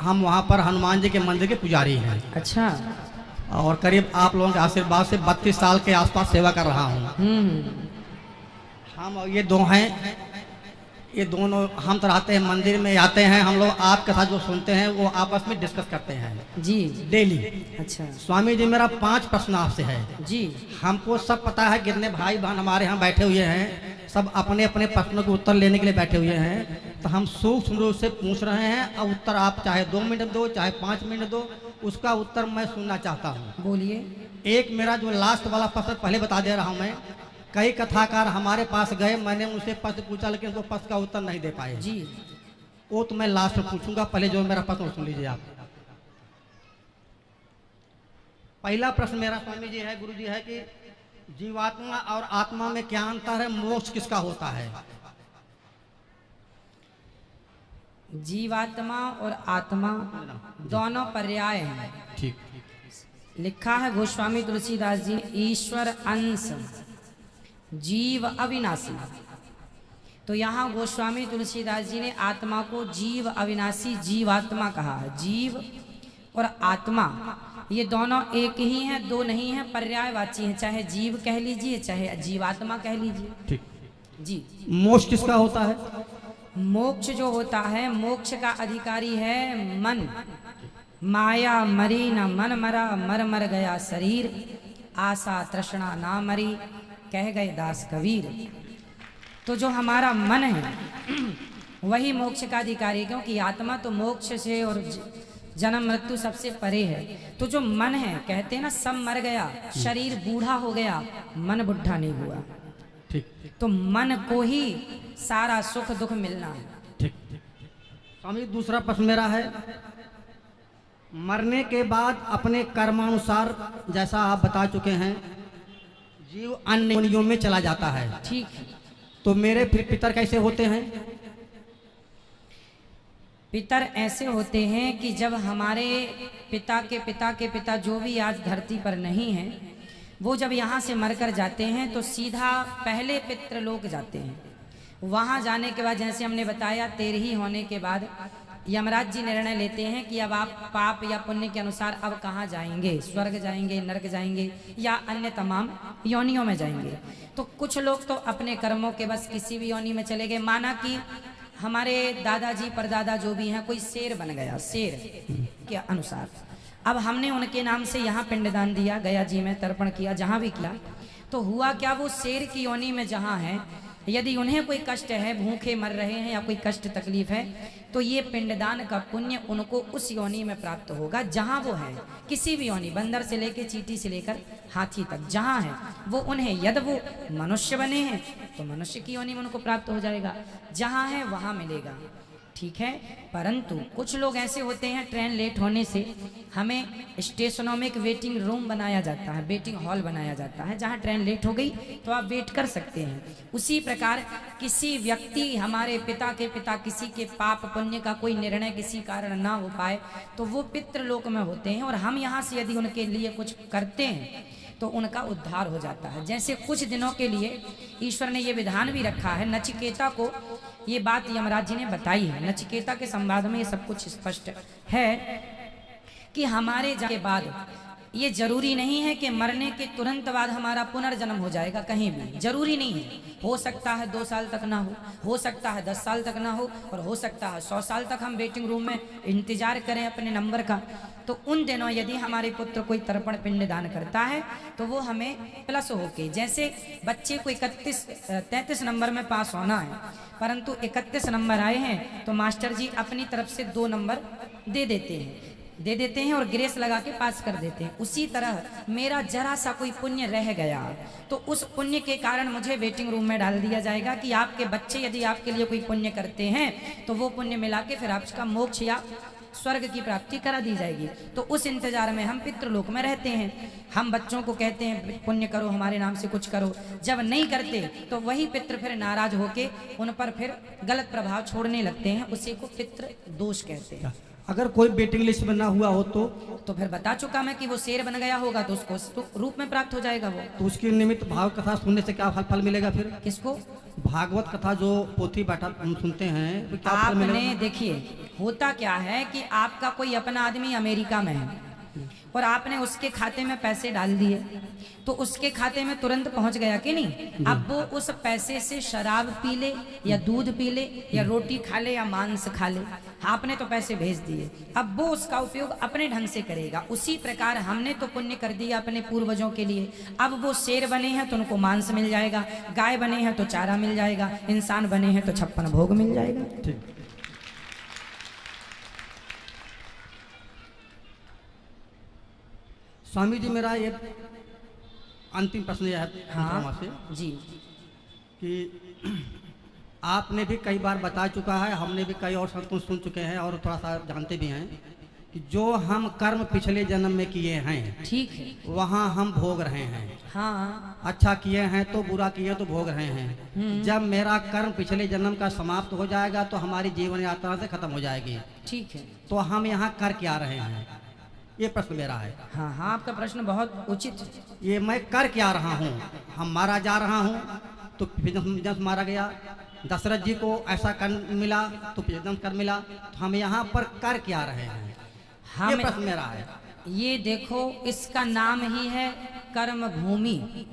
हम वहाँ पर हनुमान जी के मंदिर के पुजारी हैं। अच्छा। और करीब आप लोगों के आशीर्वाद से 32 साल के आसपास सेवा कर रहा हूँ। हम और ये दो हैं, ये दोनों हम तो रहते हैं मंदिर में आते हैं, हम लोग आपके साथ जो सुनते हैं वो आपस में डिस्कस करते हैं जी डेली। अच्छा स्वामी जी, मेरा 5 प्रश्न आपसे है जी। हमको सब पता है कितने भाई बहन हमारे यहाँ बैठे हुए हैं, सब अपने अपने प्रश्नों के उत्तर लेने के लिए बैठे हुए हैं, तो हम सूक्ष्म रूप से पूछ रहे हैं और उत्तर आप चाहे 2 मिनट दो चाहे 5 मिनट दो, उसका उत्तर मैं सुनना चाहता हूँ। बोलिए। एक मेरा जो लास्ट वाला प्रश्न पहले बता दे रहा हूँ मैं, कई कथाकार हमारे पास गए, मैंने उनसे प्रश्न पूछा लेकिन वो प्रश्न का उत्तर नहीं दे पाए जी। वो तो मैं लास्ट में पूछूंगा, पहले जो मेरा प्रश्न सुन लीजिए आप। पहला प्रश्न मेरा स्वामी जी है, गुरु जी है कि जीवात्मा और आत्मा में क्या अंतर है, मोक्ष किसका होता है? जीवात्मा और आत्मा दोनों पर्याय हैं। ठीक। लिखा है गोस्वामी तुलसीदास जी, ईश्वर अंश जीव अविनाशी। तो यहाँ गोस्वामी तुलसीदास जी ने आत्मा को जीव अविनाशी जीवात्मा कहा है। जीव और आत्मा ये दोनों एक ही हैं, दो नहीं हैं, पर्यायवाची हैं। चाहे जीव कह लीजिए चाहे जीवात्मा कह लीजिए। ठीक जी। मोक्ष किसका होता है? मोक्ष जो होता है, मोक्ष का अधिकारी है मन। माया मरी न मन मरा, मर मर गया शरीर, आशा तृष्णा ना मरी, कह गए दास कबीर। तो जो हमारा मन है वही मोक्ष का अधिकारी है, क्योंकि आत्मा तो मोक्ष से और जन्म मृत्यु सबसे परे है। तो जो मन है, कहते हैं ना सब मर गया, शरीर बूढ़ा हो गया, मन बुढ़ा नहीं हुआ। ठीक। तो मन को ही सारा सुख दुख मिलना है। ठीक। स्वामी दूसरा प्रश्न मेरा है, मरने के बाद अपने कर्मानुसार, जैसा आप बता चुके हैं, जीव अन्य योनियों में चला जाता है। ठीक। तो मेरे फिर पितर कैसे होते हैं? पितर ऐसे होते हैं कि जब हमारे पिता के पिता जो भी आज धरती पर नहीं है, वो जब यहाँ से मरकर जाते हैं तो सीधा पहले पितृलोक जाते हैं। वहाँ जाने के बाद, जैसे हमने बताया, 13 होने के बाद यमराज जी निर्णय लेते हैं कि अब आप पाप या पुण्य के अनुसार अब कहाँ जाएंगे, स्वर्ग जाएंगे, नरक जाएंगे या अन्य तमाम योनियों में जाएंगे। तो कुछ लोग तो अपने कर्मों के बस किसी भी योनि में चले गए। माना कि हमारे दादाजी परदादा जो भी हैं, कोई शेर बन गया, शेर के अनुसार। अब हमने उनके नाम से यहाँ पिंडदान दिया, गया जी में तर्पण किया, जहाँ भी किया, तो हुआ क्या, वो शेर की योनि में जहाँ है, यदि उन्हें कोई कष्ट है, भूखे मर रहे हैं या कोई कष्ट तकलीफ है, तो ये पिंडदान का पुण्य उनको उस योनि में प्राप्त होगा जहाँ वो है। किसी भी योनि, बंदर से लेकर चींटी से लेकर हाथी तक जहाँ है वो उन्हें, यदि वो मनुष्य बने हैं तो मनुष्य की योनि में उनको प्राप्त हो जाएगा, जहाँ है वहाँ मिलेगा। ठीक है। परंतु कुछ लोग ऐसे होते हैं, ट्रेन लेट होने से हमें स्टेशनों में एक वेटिंग रूम बनाया जाता है, वेटिंग हॉल बनाया जाता है, जहां ट्रेन लेट हो गई तो आप वेट कर सकते हैं। उसी प्रकार किसी व्यक्ति, हमारे पिता के पिता, किसी के पाप पुण्य का कोई निर्णय किसी कारण ना हो पाए तो वो पितृलोक में होते हैं, और हम यहाँ से यदि उनके लिए कुछ करते हैं तो उनका उद्धार हो जाता है। जैसे कुछ दिनों के लिए ईश्वर ने ये विधान भी रखा है, नचिकेता को ये बात यमराज जी ने बताई है। नचिकेता के संवाद में ये सब कुछ स्पष्ट है कि हमारे जाने के बाद ये जरूरी नहीं है कि मरने के तुरंत बाद हमारा पुनर्जन्म हो जाएगा, कहीं भी जरूरी नहीं है। हो सकता है 2 साल तक ना हो सकता है 10 साल तक ना हो, और हो सकता है 100 साल तक हम वेटिंग रूम में इंतजार करें अपने नंबर का। तो उन दिनों यदि हमारे पुत्र कोई तर्पण पिंड दान करता है तो वो हमें प्लस होके, जैसे बच्चे को 33 नंबर में पास होना है, परंतु 31 नंबर आए हैं तो मास्टर जी अपनी तरफ से 2 नंबर दे देते हैं और ग्रेस लगा के पास कर देते हैं। उसी तरह मेरा जरा सा कोई पुण्य रह गया तो उस पुण्य के कारण मुझे वेटिंग रूम में डाल दिया जाएगा कि आपके बच्चे यदि आपके लिए कोई पुण्य करते हैं तो वो पुण्य मिला के फिर आपका मोक्ष या स्वर्ग की प्राप्ति करा दी जाएगी। तो उस इंतजार में हम पितृलोक में रहते हैं। हम बच्चों को कहते हैं पुण्य करो, हमारे नाम से कुछ करो, जब नहीं करते तो वही पितृ फिर नाराज होके उन पर फिर गलत प्रभाव छोड़ने लगते हैं, उसी को पितृ दोष कहते हैं। अगर कोई वेटिंग लिस्ट में ना हुआ हो तो फिर बता चुका मैं कि वो शेर बन गया होगा तो उसको रूप में प्राप्त हो जाएगा वो। तो उसके निमित्त भाव कथा सुनने से क्या फल मिलेगा फिर? किसको? भागवत कथा जो पोथी बैठा हम सुनते हैं, तो क्या फल मिलेगा? आपने देखिए होता क्या है कि आपका कोई अपना आदमी अमेरिका में है और आपने उसके खाते में पैसे डाल दिए, तो उसके खाते में तुरंत पहुंच गया कि नहीं। अब वो उस पैसे से शराब पी ले या दूध पी ले या रोटी खा ले या मांस खा ले, आपने तो पैसे भेज दिए, अब वो उसका उपयोग अपने ढंग से करेगा। उसी प्रकार हमने तो पुण्य कर दिया अपने पूर्वजों के लिए, अब वो शेर बने हैं तो उनको मांस मिल जाएगा, गाय बने हैं तो चारा मिल जाएगा, इंसान बने हैं तो 56 भोग मिल जाएगा। ठीक। स्वामी जी, मेरा ये अंतिम प्रश्न यह है से जी कि आपने भी कई बार बता चुका है, हमने भी कई और संतों सुन चुके हैं और थोड़ा सा जानते भी हैं कि जो हम कर्म पिछले जन्म में किए हैं, ठीक है, वहाँ हम भोग रहे हैं। हाँ, अच्छा किए हैं तो बुरा किए तो भोग रहे हैं। जब मेरा कर्म पिछले जन्म का समाप्त हो जाएगा तो हमारी जीवन यात्रा से खत्म हो जाएगी, ठीक है, तो हम यहाँ कर क्या रहे हैं, ये प्रश्न मेरा है। हाँ हाँ, आपका प्रश्न बहुत उचित। ये मैं कर क्या रहा हूँ, हम मारा जा रहा हूँ तो जब मारा गया, दशरथ जी को ऐसा कर मिला तो जन्म कर मिला, तो हम यहाँ पर कर क्या रहे हैं, ये प्रश्न मेरा है। ये देखो, इसका नाम ही है कर्म भूमि,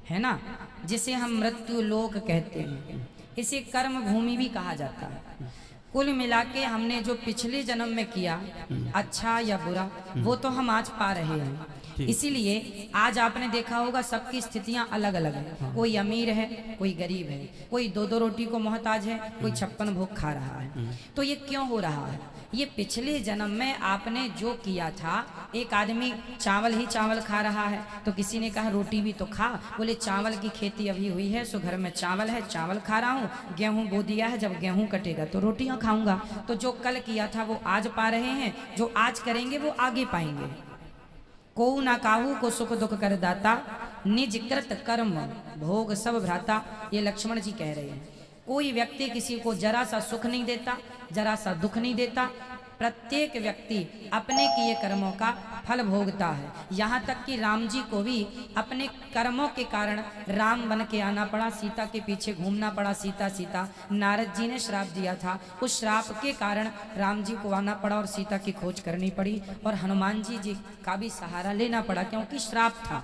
है ना, जिसे हम मृत्यु लोक कहते हैं, इसे कर्म भूमि भी कहा जाता है। कुल मिला के हमने जो पिछले जन्म में किया, अच्छा या बुरा, वो तो हम आज पा रहे हैं। इसीलिए आज आपने देखा होगा सबकी स्थितियां अलग अलग है, कोई अमीर है, कोई गरीब है, कोई 2-2 रोटी को मोहताज है, कोई 56 भोग खा रहा है। तो ये क्यों हो रहा है? ये पिछले जन्म में आपने जो किया था। एक आदमी चावल ही चावल खा रहा है, तो किसी ने कहा रोटी भी तो खा, बोले चावल की खेती अभी हुई है सो घर में चावल है, चावल खा रहा हूँ, गेहूं बो दिया है, जब गेहूं कटेगा तो रोटियां खाऊंगा। तो जो कल किया था वो आज पा रहे हैं, जो आज करेंगे वो आगे पाएंगे। को ना काहू को सुख दुख कर दाता, निज कृत कर्म भोग सब भ्राता, ये लक्ष्मण जी कह रहे हैं। कोई व्यक्ति किसी को जरा सा सुख नहीं देता, जरा सा दुख नहीं देता, प्रत्येक व्यक्ति अपने किए कर्मों का फल भोगता है। यहाँ तक कि राम जी को भी अपने कर्मों के कारण राम बन के आना पड़ा, सीता के पीछे घूमना पड़ा, सीता सीता। नारद जी ने श्राप दिया था, उस श्राप के कारण राम जी को आना पड़ा और सीता की खोज करनी पड़ी, और हनुमान जी का भी सहारा लेना पड़ा क्योंकि श्राप था।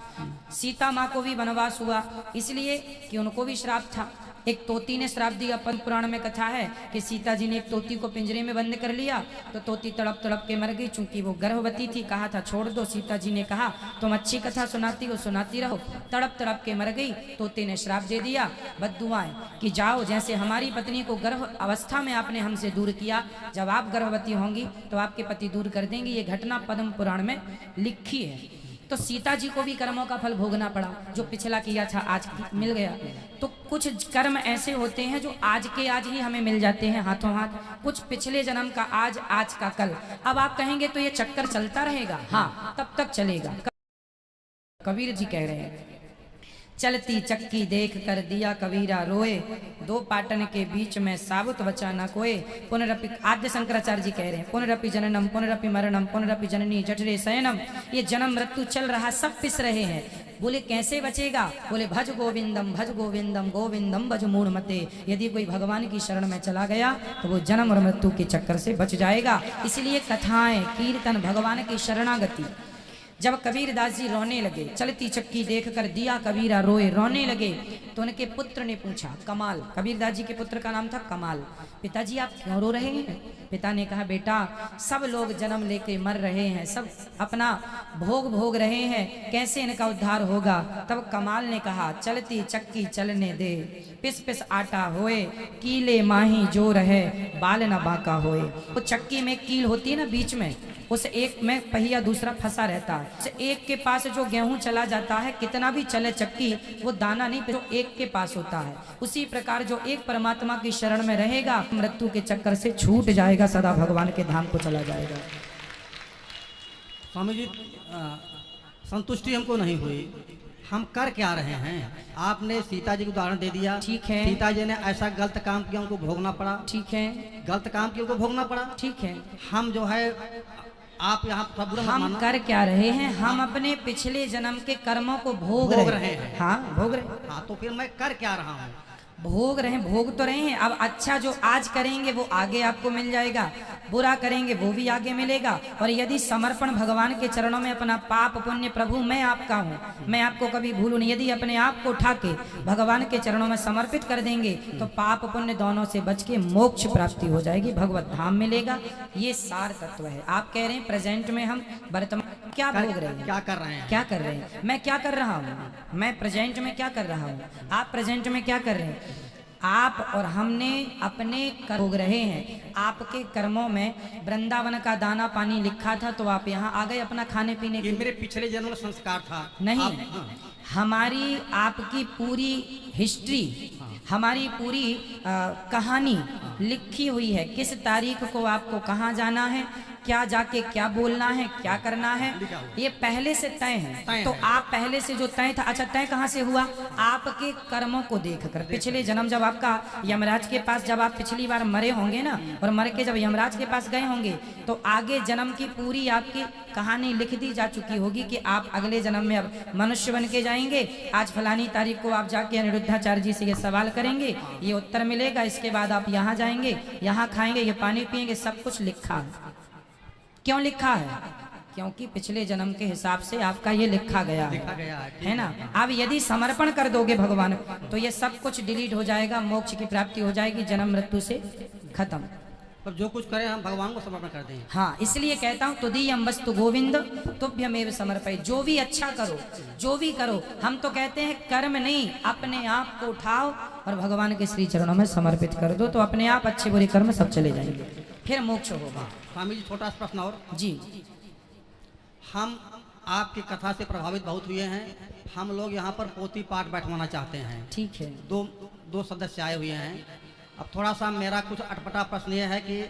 सीता माँ को भी वनवास हुआ इसलिए कि उनको भी श्राप था। एक तोती ने श्राप दिया, पद्म पुराण में कथा है कि सीता जी ने एक तोती को पिंजरे में बंद कर लिया, तो तोती तड़प तड़प के मर गई। चूंकि वो गर्भवती थी, कहा था छोड़ दो, सीता जी ने कहा तुम अच्छी कथा सुनाती हो, सुनाती रहो, तड़प तड़प के मर गई। तोते ने श्राप दे दिया, बद्दुआएं कि जाओ, जैसे हमारी पत्नी को गर्भ अवस्था में आपने हमसे दूर किया, जब आप गर्भवती होंगी तो आपके पति दूर कर देंगे। ये घटना पद्म पुराण में लिखी है। तो सीता जी को भी कर्मों का फल भोगना पड़ा, जो पिछला किया था आज मिल गया। तो कुछ कर्म ऐसे होते हैं जो आज के आज ही हमें मिल जाते हैं हाथों हाथ, कुछ पिछले जन्म का आज, आज का कल। अब आप कहेंगे तो ये चक्कर चलता रहेगा, हाँ तब तक चलेगा। कबीर जी कह रहे हैं, चलती चक्की देख कर दिया कबीरा रोए, दो पाटन के बीच में साबुत बचा न कोए। पुनरपि, आद्य शंकराचार्य जी कह रहे हैं, पुनरपि जननम पुनरपि मरणम पुनरपि जननी जठरे शयनम। ये जन्म मृत्यु चल रहा, सब पिस रहे हैं। बोले कैसे बचेगा? बोले भज गोविंदम गोविंदम भज मूढ़मते। यदि कोई भगवान की शरण में चला गया तो वो जन्म और मृत्यु के चक्कर से बच जाएगा। इसलिए कथाएं, कीर्तन, भगवान की शरणागति। जब कबीरदास जी रोने लगे, चलती चक्की देख कर दिया कबीरा रोए, रोने लगे, तो उनके पुत्र ने पूछा, कमाल, कबीरदास जी के पुत्र का नाम था कमाल, पिताजी आप क्यों रो रहे हैं? पिता ने कहा, बेटा सब लोग जन्म लेके मर रहे हैं, सब अपना भोग भोग रहे हैं, कैसे इनका उद्धार होगा? तब कमाल ने कहा, चलती चक्की चलने दे, पिस पिस आटा होए, कीले माही जो रहे, बाल न बाका होए। वो चक्की में कील होती है ना बीच में, उस एक में पहिया दूसरा फंसा रहता है। उस एक के पास जो गेहूं चला जाता है, कितना भी चले चक्की, वो दाना नहीं, जो एक के पास होता है। उसी प्रकार जो एक परमात्मा की शरण में रहेगा, मृत्यु के चक्कर से छूट जाएगा, सदा भगवान के धाम को चला जाएगा। स्वामी जी, संतुष्टि हमको नहीं हुई, हम कर क्या रहे हैं? आपने सीता जी को उदाहरण दे दिया, ठीक है, सीता जी ने ऐसा गलत काम किया, उनको भोगना पड़ा, ठीक है, गलत काम किया, उनको भोगना पड़ा, ठीक है। हम जो है, आप यहाँ हम कर क्या रहे हैं? हम अपने पिछले जन्म के कर्मों को भोग रहे हैं। हाँ, भोग रहे। हाँ, तो फिर मैं कर क्या रहा हूँ? भोग रहे, भोग तो रहे हैं। अब अच्छा जो आज करेंगे वो आगे आपको मिल जाएगा, बुरा करेंगे वो भी आगे मिलेगा। और यदि समर्पण भगवान के चरणों में अपना पाप पुण्य, प्रभु मैं आपका हूँ, मैं आपको कभी भूलूं नहीं, यदि अपने आप को उठा के भगवान के चरणों में समर्पित कर देंगे तो पाप पुण्य दोनों से बच के मोक्ष प्राप्ति हो जाएगी, भगवत धाम मिलेगा। ये सार तत्व है। आप कह रहे हैं प्रेजेंट में हम वर्तमान क्या भोग रहे हैं, क्या कर रहे हैं, क्या कर रहे हैं, मैं क्या कर रहा हूँ, मैं प्रेजेंट में क्या कर रहा हूँ, आप प्रेजेंट में क्या कर रहे हैं। आप और हमने अपने कर्म भोग रहे हैं। आपके कर्मों में वृंदावन का दाना पानी लिखा था तो आप यहाँ आ गए अपना खाने पीने ये मेरे पिछले जन्म का संस्कार था। नहीं, हमारी आपकी पूरी हिस्ट्री, हमारी पूरी कहानी लिखी हुई है। किस तारीख को आपको कहाँ जाना है, क्या जाके क्या बोलना है, क्या करना है, ये पहले से तय है। तो आप पहले से जो तय था, अच्छा तय कहाँ से हुआ, आपके कर्मों को देखकर। पिछले जन्म जब आपका यमराज के पास, जब आप पिछली बार मरे होंगे ना, और मर के जब यमराज के पास गए होंगे तो आगे जन्म की पूरी आपकी कहानी लिख दी जा चुकी होगी कि आप अगले जन्म में अब मनुष्य बन के जाएंगे। आज फलानी तारीख को आप जाके अनिरुद्धाचार्य जी से ये सवाल करेंगे, ये उत्तर मिलेगा, इसके बाद आप यहाँ जाएंगे, यहाँ खाएंगे, ये पानी पिएंगे, सब कुछ लिखा है। क्यों लिखा है, क्योंकि पिछले जन्म के हिसाब से आपका ये लिखा गया है ना। अब यदि समर्पण कर दोगे भगवान तो ये सब कुछ डिलीट हो जाएगा, मोक्ष की प्राप्ति हो जाएगी, जन्म मृत्यु से खत्म। अब जो कुछ करें हम भगवान को समर्पण कर दें। हाँ, इसलिए कहता हूँ तुदीयम वस्तु गोविंद तुभ्यमेव समर्पय। जो भी अच्छा करो, जो भी करो, हम तो कहते हैं कर्म नहीं, अपने आप को उठाओ और भगवान के श्री चरणों में समर्पित कर दो, तो अपने आप अच्छे बुरे कर्म सब चले जाएंगे, फिर मोक्ष होगा। स्वामी जी छोटा सा प्रश्न और जी। हम आपकी कथा से प्रभावित बहुत हुए हैं। हम लोग यहाँ पर पोथी पाठ बैठवाना चाहते हैं। ठीक है। दो सदस्य आए हुए हैं। अब थोड़ा सा मेरा कुछ अटपटा प्रश्न ये है कि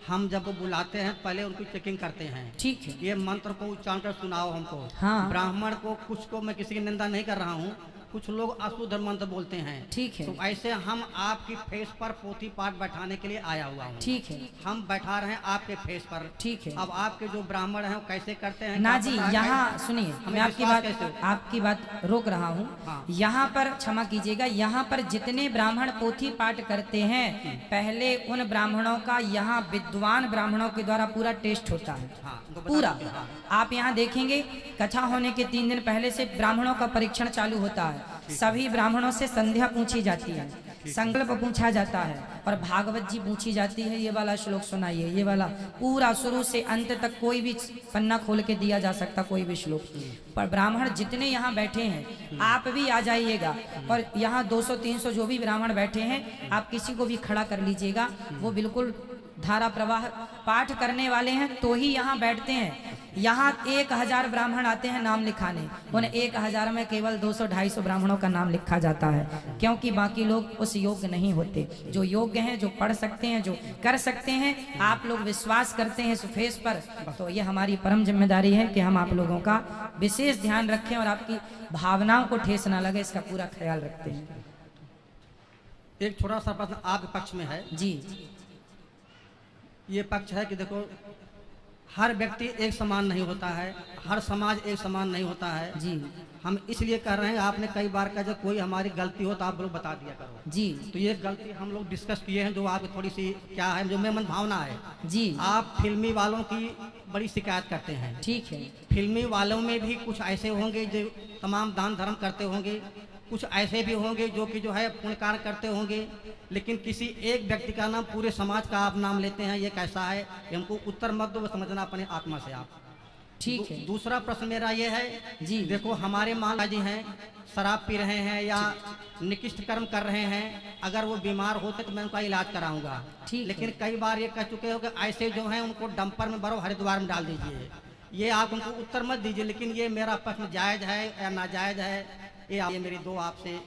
हम जब वो बुलाते हैं पहले उनकी चेकिंग करते हैं। ठीक है। ये मंत्र को उच्चारण कर सुनाओ हमको। हाँ। ब्राह्मण को, कुछ को, मैं किसी की निंदा नहीं कर रहा हूँ, कुछ लोग अशुद्ध मंत्र बोलते हैं। ठीक है। तो ऐसे हम आपकी फेस पर पोथी पाठ बैठाने के लिए आया हुआ हूँ। ठीक है। हम बैठा रहे हैं आपके फेस पर। ठीक है। अब आपके जो ब्राह्मण हैं वो कैसे करते हैं ना जी, यहाँ सुनिए, मैं हमें आपकी बात रोक रहा हूँ। हाँ। यहाँ पर क्षमा कीजिएगा, यहाँ पर जितने ब्राह्मण पोथी पाठ करते हैं पहले उन ब्राह्मणों का यहाँ विद्वान ब्राह्मणों के द्वारा पूरा टेस्ट होता है। हाँ, पूरा। आप यहाँ देखेंगे कथा होने के 3 दिन पहले से ब्राह्मणों का परीक्षण चालू होता है। सभी ब्राह्मणों से संध्या पूछी जाती है, संकल्प पूछा जाता है और भागवत जी पूछी जाती है। ये वाला श्लोक सुनाइए, ये वाला पूरा शुरू से अंत तक कोई भी पन्ना खोल के दिया जा सकता, कोई भी श्लोक। पर ब्राह्मण जितने यहाँ बैठे हैं आप भी आ जाइएगा, और यहाँ 200-300 जो भी ब्राह्मण बैठे हैं आप किसी को भी खड़ा कर लीजिएगा। वो बिल्कुल धारा प्रवाह पाठ करने वाले हैं तो ही यहाँ बैठते हैं। यहाँ 1000 ब्राह्मण आते हैं नाम लिखाने, उन 1000 में केवल 200-250 ब्राह्मणों का नाम लिखा जाता है, क्योंकि बाकी लोग उस योग्य नहीं होते। जो योग्य हैं, जो पढ़ सकते हैं, जो कर सकते हैं, आप लोग विश्वास करते हैं सुफेस पर, तो ये हमारी परम जिम्मेदारी है कि हम आप लोगों का विशेष ध्यान रखें और आपकी भावनाओं को ठेस ना लगे, इसका पूरा ख्याल रखते हैं। एक छोटा सा प्रश्न आपके पक्ष में है जी। ये पक्ष है कि देखो, हर व्यक्ति एक समान नहीं होता है, हर समाज एक समान नहीं होता है जी। हम इसलिए कर रहे हैं, आपने कई बार कहा जब कोई हमारी गलती हो तो आप लोग बता दिया करो जी। तो ये गलती हम लोग डिस्कस किए हैं, जो आपकी थोड़ी सी क्या है, जो मेरे मन भावना है जी। आप फिल्मी वालों की बड़ी शिकायत करते हैं। ठीक है। फिल्मी वालों में भी कुछ ऐसे होंगे जो तमाम दान धर्म करते होंगे, कुछ ऐसे भी होंगे जो कि जो है पुण्य कार्य करते होंगे, लेकिन किसी एक व्यक्ति का नाम, पूरे समाज का आप नाम लेते हैं, ये कैसा है? हमको उत्तर मत दो, वो समझना अपने आत्मा से आप। ठीक है। दूसरा प्रश्न मेरा ये है जी। देखो, हमारे माला जी हैं, शराब पी रहे हैं या निकृष्ट कर्म कर रहे हैं, अगर वो बीमार होते तो मैं उनका इलाज कराऊंगा, लेकिन कई बार ये कह चुके हो कि ऐसे जो हैं उनको डंपर में भरो, हरिद्वार में डाल दीजिए। ये आप उनको उत्तर मत दीजिए, लेकिन ये मेरा प्रश्न जायज है या नाजायज है, ये मेरी दो आपसे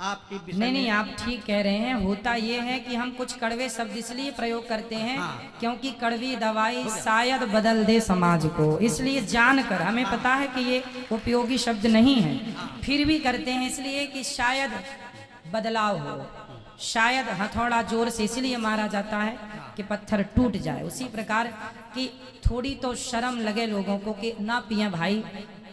आपकी। नहीं, आप ठीक कह रहे हैं। होता ये है कि हम कुछ कड़वे शब्द इसलिए प्रयोग करते हैं क्योंकि कड़वी दवाई शायद बदल दे समाज को, इसलिए जानकर हमें पता है कि ये उपयोगी शब्द नहीं है, फिर भी करते हैं इसलिए कि शायद बदलाव हो, शायद हथौड़ा जोर से इसलिए मारा जाता है कि पत्थर टूट जाए। उसी प्रकार की थोड़ी तो शर्म लगे लोगों को कि ना पिए भाई,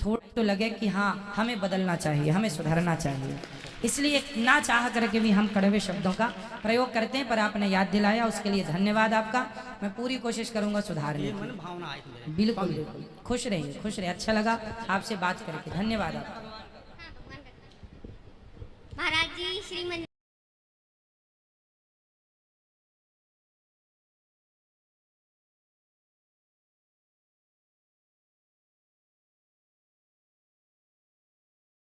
थोड़ा तो लगे कि हाँ हमें बदलना चाहिए, हमें सुधरना चाहिए। इसलिए ना चाह करके भी हम कड़वे शब्दों का प्रयोग करते हैं, पर आपने याद दिलाया उसके लिए धन्यवाद आपका। मैं पूरी कोशिश करूंगा सुधारने की। मन भावना आई मेरे। बिल्कुल बिल्कुल, खुश रहिए खुश रहिए। अच्छा लगा आपसे बात करके, धन्यवाद आपका। महाराज जी श्रीमन